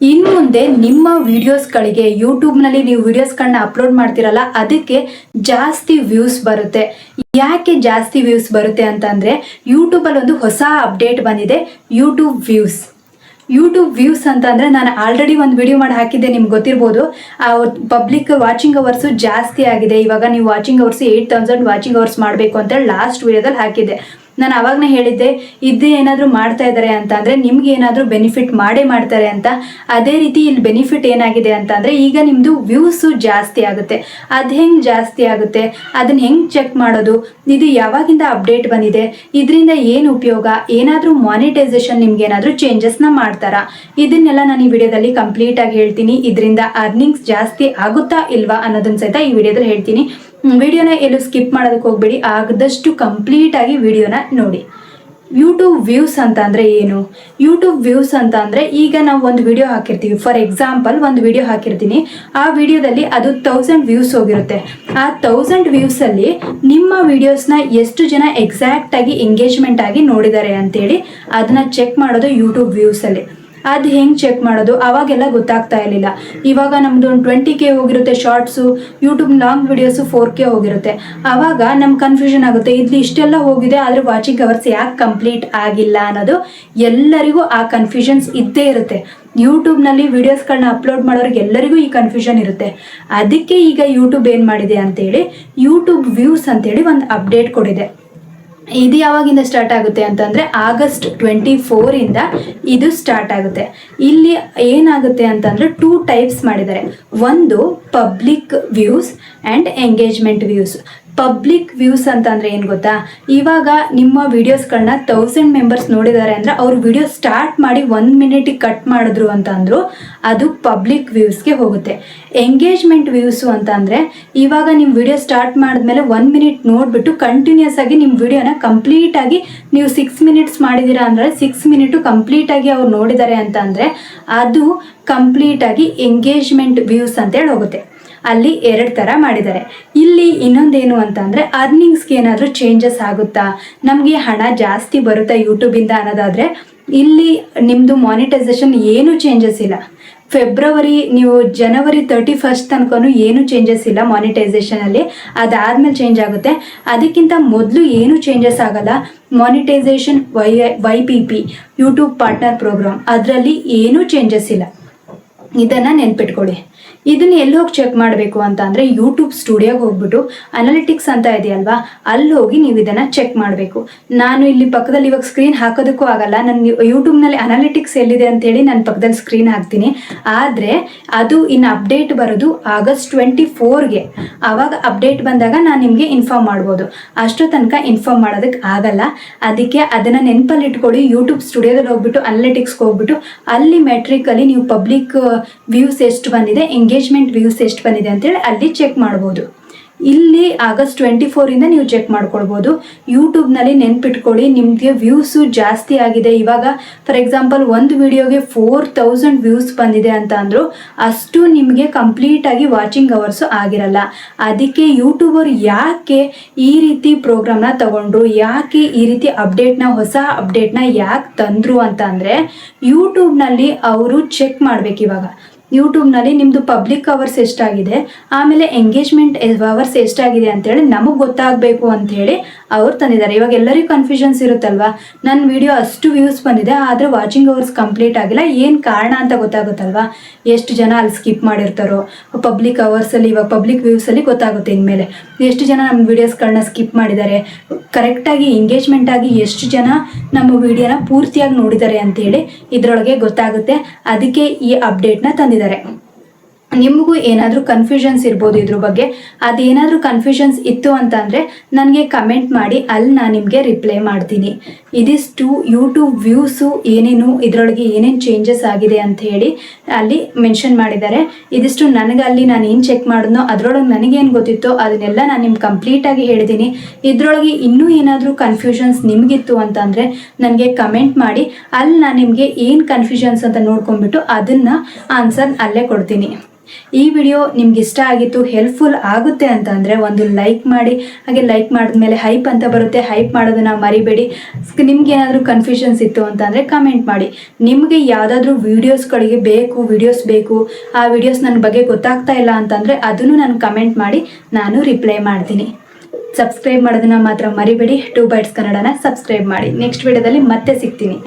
ಇನ್ನು ಮುಂದೆ ನಿಮ್ಮ ವಿಡಿಯೋಸ್ಗಳಿಗೆ ಯೂಟ್ಯೂಬ್ನಲ್ಲಿ ನೀವು ವಿಡಿಯೋಸ್ಗಳನ್ನ ಅಪ್ಲೋಡ್ ಮಾಡ್ತಿರಲ್ಲ, ಅದಕ್ಕೆ ಜಾಸ್ತಿ ವ್ಯೂಸ್ ಬರುತ್ತೆ. ಯಾಕೆ ಜಾಸ್ತಿ ವ್ಯೂಸ್ ಬರುತ್ತೆ ಅಂತಂದರೆ, ಯೂಟ್ಯೂಬಲ್ಲಿ ಒಂದು ಹೊಸ ಅಪ್ಡೇಟ್ ಬಂದಿದೆ, ಯೂಟ್ಯೂಬ್ ವ್ಯೂಸ್ ಅಂತಂದರೆ ನಾನು ಆಲ್ರೆಡಿ ಒಂದು ವಿಡಿಯೋ ಮಾಡಿ ಹಾಕಿದ್ದೆ, ನಿಮ್ಗೆ ಗೊತ್ತಿರ್ಬೋದು. ಪಬ್ಲಿಕ್ ವಾಚಿಂಗ್ ಅವರ್ಸು ಜಾಸ್ತಿ ಆಗಿದೆ. ಇವಾಗ ನೀವು ವಾಚಿಂಗ್ ಅವರ್ಸ್ 8000 ವಾಚಿಂಗ್ ಅವರ್ಸ್ ಮಾಡಬೇಕು ಅಂತೇಳಿ ಲಾಸ್ಟ್ ವಿಡಿಯೋದಲ್ಲಿ ಹಾಕಿದ್ದೆ. ನಾನು ಅವಾಗನೇ ಹೇಳಿದ್ದೆ, ಇದು ಏನಾದರೂ ಮಾಡ್ತಾ ಇದ್ದಾರೆ ಅಂತ ಅಂದರೆ ನಿಮ್ಗೆ ಏನಾದರೂ ಬೆನಿಫಿಟ್ ಮಾಡೇ ಮಾಡ್ತಾರೆ ಅಂತ. ಅದೇ ರೀತಿ ಇಲ್ಲಿ ಬೆನಿಫಿಟ್ ಏನಾಗಿದೆ ಅಂತ ಅಂದರೆ, ಈಗ ನಿಮ್ಮದು ವ್ಯೂಸು ಜಾಸ್ತಿ ಆಗುತ್ತೆ. ಅದು ಹೆಂಗೆ ಜಾಸ್ತಿ ಆಗುತ್ತೆ, ಅದನ್ನು ಹೆಂಗೆ ಚೆಕ್ ಮಾಡೋದು, ಇದು ಯಾವಾಗಿಂದ ಅಪ್ಡೇಟ್ ಬಂದಿದೆ, ಇದರಿಂದ ಏನು ಉಪಯೋಗ, ಏನಾದರೂ ಮಾನಿಟೈಸೇಷನ್ ನಿಮ್ಗೆ ಏನಾದರೂ ಚೇಂಜಸ್ನ ಮಾಡ್ತಾರಾ, ಇದನ್ನೆಲ್ಲ ನಾನು ಈ ವಿಡಿಯೋದಲ್ಲಿ ಕಂಪ್ಲೀಟಾಗಿ ಹೇಳ್ತೀನಿ. ಇದರಿಂದ ಅರ್ನಿಂಗ್ಸ್ ಜಾಸ್ತಿ ಆಗುತ್ತಾ ಇಲ್ವಾ ಅನ್ನೋದನ್ನ ಸಹಿತ ಈ ವಿಡಿಯೋದಲ್ಲಿ ಹೇಳ್ತೀನಿ. ವಿಡಿಯೋನ ಎಲ್ಲೂ ಸ್ಕಿಪ್ ಮಾಡೋದಕ್ಕೆ ಹೋಗ್ಬೇಡಿ, ಆದಷ್ಟು ಕಂಪ್ಲೀಟ್ ಆಗಿ ವಿಡಿಯೋನ ನೋಡಿ. ಯೂಟ್ಯೂಬ್ ವ್ಯೂಸ್ ಅಂತ ಅಂದರೆ ಏನು? ಯೂಟ್ಯೂಬ್ ವ್ಯೂಸ್ ಅಂತ ಅಂದರೆ, ಈಗ ನಾವು ಒಂದು ವಿಡಿಯೋ ಹಾಕಿರ್ತೀವಿ, ಫಾರ್ ಎಕ್ಸಾಂಪಲ್ ಒಂದು ವಿಡಿಯೋ ಹಾಕಿರ್ತೀನಿ, ಆ ವಿಡಿಯೋದಲ್ಲಿ ಅದು 1000 ವ್ಯೂಸ್ ಹೋಗಿರುತ್ತೆ. ಆ 1000 ವ್ಯೂಸಲ್ಲಿ ನಿಮ್ಮ ವಿಡಿಯೋಸ್ನ ಎಷ್ಟು ಜನ ಎಕ್ಸಾಕ್ಟಾಗಿ ಎಂಗೇಜ್ಮೆಂಟ್ ಆಗಿ ನೋಡಿದ್ದಾರೆ ಅಂತೇಳಿ ಅದನ್ನ ಚೆಕ್ ಮಾಡೋದು ಯೂಟ್ಯೂಬ್ ವ್ಯೂಸಲ್ಲಿ. ಅದು ಹೆಂಗೆ ಚೆಕ್ ಮಾಡೋದು, ಅವಾಗೆಲ್ಲ ಗೊತ್ತಾಗ್ತಾ ಇರಲಿಲ್ಲ. ಇವಾಗ ನಮ್ಮದು ಒಂದು 20K ಹೋಗಿರುತ್ತೆ shorts, YouTube long videos 4K ಹೋಗಿರುತ್ತೆ. ಆವಾಗ ನಮ್ಗೆ ಕನ್ಫ್ಯೂಷನ್ ಆಗುತ್ತೆ, ಇಲ್ಲಿ ಇಷ್ಟೆಲ್ಲ ಹೋಗಿದೆ ಆದರೆ ವಾಚಿಂಗ್ ಅವರ್ಸ್ ಯಾಕೆ ಕಂಪ್ಲೀಟ್ ಆಗಿಲ್ಲ ಅನ್ನೋದು. ಎಲ್ಲರಿಗೂ ಆ ಕನ್ಫ್ಯೂಷನ್ಸ್ ಇದ್ದೇ ಇರುತ್ತೆ. ಯೂಟ್ಯೂಬ್ನಲ್ಲಿ ವಿಡಿಯೋಸ್ಗಳನ್ನ ಅಪ್ಲೋಡ್ ಮಾಡೋರಿಗೆ ಎಲ್ಲರಿಗೂ ಈ ಕನ್ಫ್ಯೂಷನ್ ಇರುತ್ತೆ. ಅದಕ್ಕೆ ಈಗ ಯೂಟ್ಯೂಬ್ ಏನು ಮಾಡಿದೆ ಅಂತೇಳಿ ಯೂಟ್ಯೂಬ್ ವ್ಯೂಸ್ ಅಂತೇಳಿ ಒಂದು ಅಪ್ಡೇಟ್ ಕೊಡಿದೆ. ಇದು ಯಾವಾಗಿಂದ ಸ್ಟಾರ್ಟ್ ಆಗುತ್ತೆ ಅಂತಂದರೆ, ಆಗಸ್ಟ್ 24ಇಂದ ಇದು ಸ್ಟಾರ್ಟ್ ಆಗುತ್ತೆ. ಇಲ್ಲಿ ಏನಾಗುತ್ತೆ ಅಂತಂದರೆ 2 ಟೈಪ್ಸ್ ಮಾಡಿದ್ದಾರೆ. ಒಂದು public views and engagement views. Public views ಅಂತಂದರೆ ಏನು ಗೊತ್ತಾ, ಇವಾಗ ನಿಮ್ಮ ವಿಡಿಯೋಸ್ಗಳನ್ನ 1000 ಮೆಂಬರ್ಸ್ ನೋಡಿದ್ದಾರೆ ಅಂದರೆ, ಅವ್ರು ವಿಡಿಯೋ ಸ್ಟಾರ್ಟ್ ಮಾಡಿ 1 ಮಿನಿಟಿಗೆ ಕಟ್ ಮಾಡಿದ್ರು ಅಂತಂದ್ರು ಅದು ಪಬ್ಲಿಕ್ ವ್ಯೂಸ್ಗೆ ಹೋಗುತ್ತೆ. ಎಂಗೇಜ್ಮೆಂಟ್ ವ್ಯೂಸು ಅಂತಂದರೆ, ಇವಾಗ ನಿಮ್ಮ ವಿಡಿಯೋ ಸ್ಟಾರ್ಟ್ ಮಾಡಿದ್ಮೇಲೆ 1 ಮಿನಿಟ್ ನೋಡಿಬಿಟ್ಟು ಕಂಟಿನ್ಯೂಸ್ ಆಗಿ ನಿಮ್ಮ ವಿಡಿಯೋನ ಕಂಪ್ಲೀಟಾಗಿ ನೀವು 6 ಮಿನಿಟ್ಸ್ ಮಾಡಿದ್ದೀರಾ ಅಂದರೆ 6 ಮಿನಿಟು ಕಂಪ್ಲೀಟಾಗಿ ಅವ್ರು ನೋಡಿದ್ದಾರೆ ಅಂತ ಅಂದರೆ ಅದು ಕಂಪ್ಲೀಟಾಗಿ ಎಂಗೇಜ್ಮೆಂಟ್ ವ್ಯೂಸ್ ಅಂತೇಳಿ ಹೋಗುತ್ತೆ. ಅಲ್ಲಿ 2 ಥರ ಮಾಡಿದ್ದಾರೆ. ಇಲ್ಲಿ ಇನ್ನೊಂದೇನು ಅಂತಂದರೆ, ಅರ್ನಿಂಗ್ಸ್ಗೆ ಏನಾದರೂ ಚೇಂಜಸ್ ಆಗುತ್ತಾ, ನಮಗೆ ಹಣ ಜಾಸ್ತಿ ಬರುತ್ತಾ ಯೂಟ್ಯೂಬಿಂದ ಅನ್ನೋದಾದರೆ, ಇಲ್ಲಿ ನಿಮ್ಮದು ಮಾನಿಟೈಸೇಷನ್ ಏನೂ ಚೇಂಜಸ್ ಇಲ್ಲ. ನೀವು ಜನವರಿ 31 ತನಕ ಏನು ಚೇಂಜಸ್ ಇಲ್ಲ ಮಾನಿಟೈಸೇಷನಲ್ಲಿ. ಅದಾದಮೇಲೆ ಚೇಂಜ್ ಆಗುತ್ತೆ. ಅದಕ್ಕಿಂತ ಮೊದಲು ಏನು ಚೇಂಜಸ್ ಆಗಲ್ಲ. Monetisation YPP YouTube partner programme, ಅದರಲ್ಲಿ ಏನೂ ಚೇಂಜಸ್ ಇಲ್ಲ. ಇದನ್ನು ನೆನ್ಪಿಟ್ಕೊಳ್ಳಿ. ಇದನ್ನು ಎಲ್ಲಿ ಹೋಗಿ ಚೆಕ್ ಮಾಡಬೇಕು ಅಂತ ಅಂದರೆ, ಯೂಟ್ಯೂಬ್ ಸ್ಟುಡಿಯೋಗೆ ಹೋಗ್ಬಿಟ್ಟು ಅನಾಲಿಟಿಕ್ಸ್ ಅಂತ ಇದೆಯಲ್ವಾ, ಅಲ್ಲಿ ಹೋಗಿ ನೀವು ಇದನ್ನು ಚೆಕ್ ಮಾಡಬೇಕು. ನಾನು ಇಲ್ಲಿ ಪಕ್ಕದಲ್ಲಿ ಇವಾಗ ಸ್ಕ್ರೀನ್ ಹಾಕೋದಕ್ಕೂ ಆಗಲ್ಲ, ನನ್ನ ಯೂಟ್ಯೂಬ್ನಲ್ಲಿ ಅನಾಲಿಟಿಕ್ಸ್ ಎಲ್ಲಿದೆ ಅಂತೇಳಿ ನಾನು ಪಕ್ಕದಲ್ಲಿ ಸ್ಕ್ರೀನ್ ಹಾಕ್ತೀನಿ. ಆದರೆ ಅದು ಇನ್ನು ಅಪ್ಡೇಟ್ ಬರೋದು ಆಗಸ್ಟ್ 24ಗೆ. ಆವಾಗ ಅಪ್ಡೇಟ್ ಬಂದಾಗ ನಾನು ನಿಮಗೆ ಇನ್ಫಾರ್ಮ್ ಮಾಡ್ಬೋದು. ಅಷ್ಟೋ ತನಕ ಇನ್ಫಾರ್ಮ್ ಮಾಡೋದಕ್ಕೆ ಆಗಲ್ಲ. ಅದಕ್ಕೆ ಅದನ್ನು ನೆನಪಲ್ಲಿ ಇಟ್ಕೊಳ್ಳಿ. ಯೂಟ್ಯೂಬ್ ಸ್ಟುಡಿಯೋದಲ್ಲಿ ಹೋಗ್ಬಿಟ್ಟು ಅನಾಲಿಟಿಕ್ಸ್ಗೆ ಹೋಗ್ಬಿಟ್ಟು ಅಲ್ಲಿ ಮೆಟ್ರಿಕಲ್ಲಿ ನೀವು ಪಬ್ಲಿಕ್ ವ್ಯೂಸ್ ಎಷ್ಟು ಬಂದಿದೆ, ಎಂಗೇಜ್ಮೆಂಟ್ ವ್ಯೂಸ್ ಎಷ್ಟು ಬಂದಿದೆ ಅಂತೇಳಿ ಅಲ್ಲಿ ಚೆಕ್ ಮಾಡ್ಬೋದು. ಇಲ್ಲಿ ಆಗಸ್ಟ್ 24ಇಂದ ನೀವು ಚೆಕ್ ಮಾಡ್ಕೊಳ್ಬೋದು. ಯೂಟ್ಯೂಬ್ನಲ್ಲಿ ನೆನ್ಪಿಟ್ಕೊಳ್ಳಿ, ನಿಮಗೆ ವ್ಯೂಸು ಜಾಸ್ತಿ ಆಗಿದೆ. ಇವಾಗ ಫಾರ್ ಎಕ್ಸಾಂಪಲ್ ಒಂದು ವಿಡಿಯೋಗೆ 4000 ವ್ಯೂಸ್ ಬಂದಿದೆ ಅಂತ ಅಂದರು, ಅಷ್ಟು ನಿಮಗೆ ಕಂಪ್ಲೀಟಾಗಿ ವಾಚಿಂಗ್ ಅವರ್ಸು ಆಗಿರಲ್ಲ. ಅದಕ್ಕೆ ಯೂಟ್ಯೂಬರ್ ಯಾಕೆ ಈ ರೀತಿ ಪ್ರೋಗ್ರಾಮ್ನ ತಗೊಂಡ್ರು, ಯಾಕೆ ಈ ರೀತಿ ಹೊಸ ಅಪ್ಡೇಟ್ನ ಯಾಕೆ ತಂದರು ಅಂತ ಅಂದರೆ, ಯೂಟ್ಯೂಬ್ನಲ್ಲಿ ಅವರು ಚೆಕ್ ಮಾಡಬೇಕು. ಇವಾಗ ಯೂಟ್ಯೂಬ್ನಲ್ಲಿ ನಿಮ್ಮದು ಪಬ್ಲಿಕ್ ಅವರ್ಸ್ ಎಷ್ಟಾಗಿದೆ, ಆಮೇಲೆ ಎಂಗೇಜ್ಮೆಂಟ್ ಅವರ್ಸ್ ಎಷ್ಟಾಗಿದೆ ಅಂತೇಳಿ ನಮಗೆ ಗೊತ್ತಾಗಬೇಕು ಅಂಥೇಳಿ ಅವ್ರು ತಂದಿದ್ದಾರೆ. ಇವಾಗ ಎಲ್ಲರಿಗೂ ಕನ್ಫ್ಯೂಷನ್ಸ್ ಇರುತ್ತಲ್ವ, ನನ್ನ ವಿಡಿಯೋ ಅಷ್ಟು ವ್ಯೂಸ್ ಬಂದಿದೆ ಆದರೆ ವಾಚಿಂಗ್ ಅವರ್ಸ್ ಕಂಪ್ಲೀಟ್ ಆಗಿಲ್ಲ, ಏನು ಕಾರಣ ಅಂತ ಗೊತ್ತಾಗುತ್ತಲ್ವ. ಎಷ್ಟು ಜನ ಅಲ್ಲಿ ಸ್ಕಿಪ್ ಮಾಡಿರ್ತಾರೋ ಪಬ್ಲಿಕ್ ಅವರ್ಸಲ್ಲಿ, ಇವಾಗ ಪಬ್ಲಿಕ್ ವ್ಯೂಸಲ್ಲಿ ಗೊತ್ತಾಗುತ್ತೆ ಇನ್ಮೇಲೆ ಎಷ್ಟು ಜನ ನಮ್ಮ ವೀಡಿಯೋಸ್ಗಳನ್ನ ಸ್ಕಿಪ್ ಮಾಡಿದ್ದಾರೆ, ಕರೆಕ್ಟಾಗಿ ಎಂಗೇಜ್ಮೆಂಟ್ ಆಗಿ ಎಷ್ಟು ಜನ ನಮ್ಮ ವಿಡಿಯೋನ ಪೂರ್ತಿಯಾಗಿ ನೋಡಿದ್ದಾರೆ ಅಂತೇಳಿ ಇದರೊಳಗೆ ಗೊತ್ತಾಗುತ್ತೆ. ಅದಕ್ಕೆ ಈ ಅಪ್ಡೇಟ್ನ ತಂದಿದ್ದಾರೆ. ನಿಮಗೂ ಏನಾದರೂ ಕನ್ಫ್ಯೂಷನ್ಸ್ ಇರ್ಬೋದು ಇದ್ರ ಬಗ್ಗೆ. ಅದೇನಾದರೂ ಕನ್ಫ್ಯೂಷನ್ಸ್ ಇತ್ತು ಅಂತ ಅಂದರೆ ನನಗೆ ಕಮೆಂಟ್ ಮಾಡಿ, ಅಲ್ಲಿ ನಾನು ನಿಮಗೆ ರಿಪ್ಲೈ ಮಾಡ್ತೀನಿ. ಇದಿಷ್ಟು ಯೂಟ್ಯೂಬ್ ವ್ಯೂಸು ಏನೇನು, ಇದರೊಳಗೆ ಏನೇನು ಚೇಂಜಸ್ ಆಗಿದೆ ಅಂತ ಹೇಳಿ ಅಲ್ಲಿ ಮೆನ್ಷನ್ ಮಾಡಿದ್ದಾರೆ. ಇದಿಷ್ಟು ನನಗೆ ಅಲ್ಲಿ ನಾನು ಏನು ಚೆಕ್ ಮಾಡಿದ್ನೋ ಅದರೊಳಗೆ ನನಗೇನು ಗೊತ್ತಿತ್ತೋ ಅದನ್ನೆಲ್ಲ ನಾನು ನಿಮ್ಗೆ ಕಂಪ್ಲೀಟಾಗಿ ಹೇಳಿದ್ದೀನಿ. ಇದರೊಳಗೆ ಇನ್ನೂ ಏನಾದರೂ ಕನ್ಫ್ಯೂಷನ್ಸ್ ನಿಮಗಿತ್ತು ಅಂತಂದರೆ ನನಗೆ ಕಮೆಂಟ್ ಮಾಡಿ, ಅಲ್ಲಿ ನಾನು ನಿಮಗೆ ಏನು ಕನ್ಫ್ಯೂಷನ್ಸ್ ಅಂತ ನೋಡ್ಕೊಂಡ್ಬಿಟ್ಟು ಅದನ್ನು ಆನ್ಸರ್ ಅಲ್ಲೇ ಕೊಡ್ತೀನಿ. ಈ ವಿಡಿಯೋ ನಿಮ್ಗೆ ಇಷ್ಟ ಆಗಿತ್ತು, ಹೆಲ್ಪ್ಫುಲ್ ಆಗುತ್ತೆ ಅಂತಂದರೆ ಒಂದು ಲೈಕ್ ಮಾಡಿ. ಹಾಗೆ ಲೈಕ್ ಮಾಡಿದ್ಮೇಲೆ ಹೈಪ್ ಅಂತ ಬರುತ್ತೆ, ಹೈಪ್ ಮಾಡೋದನ್ನು ಮರಿಬೇಡಿ. ನಿಮ್ಗೆ ಏನಾದರೂ ಕನ್ಫ್ಯೂಷನ್ಸ್ ಇತ್ತು ಅಂತಂದರೆ ಕಮೆಂಟ್ ಮಾಡಿ. ನಿಮಗೆ ಯಾವುದಾದ್ರೂ ವಿಡಿಯೋಸ್ ಬೇಕು, ಆ ವಿಡಿಯೋಸ್ ನನ್ನ ಬಗ್ಗೆ ಗೊತ್ತಾಗ್ತಾ ಇಲ್ಲ ಅಂತಂದರೆ ಅದನ್ನು ನಾನು ಕಮೆಂಟ್ ಮಾಡಿ ನಾನು ರಿಪ್ಲೈ ಮಾಡ್ತೀನಿ. ಸಬ್ಸ್ಕ್ರೈಬ್ ಮಾಡೋದನ್ನ ಮಾತ್ರ ಮರಿಬೇಡಿ. 2 ಬೈಟ್ಸ್ ಕನ್ನಡನ ಸಬ್ಸ್ಕ್ರೈಬ್ ಮಾಡಿ. ನೆಕ್ಸ್ಟ್ ವಿಡಿಯೋದಲ್ಲಿ ಮತ್ತೆ ಸಿಗ್ತೀನಿ.